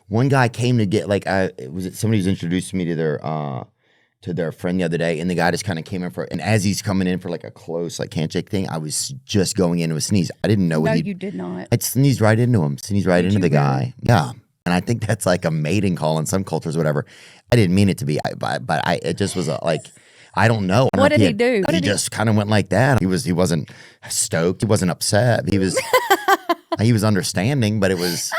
one guy came to get like somebody was introduced me to their friend the other day, and the guy just kind of came in and as he's coming in for like a close like handshake thing, I was just going into a sneeze. I didn't know No, you did not. I sneezed right into him. Sneezed right into the guy. Really? Yeah. And I think that's like a mating call in some cultures, whatever. I didn't mean it to be, but it just was like, I don't know. What did he do? He just kind of went like that. He wasn't stoked. He wasn't upset. He was understanding, but it was,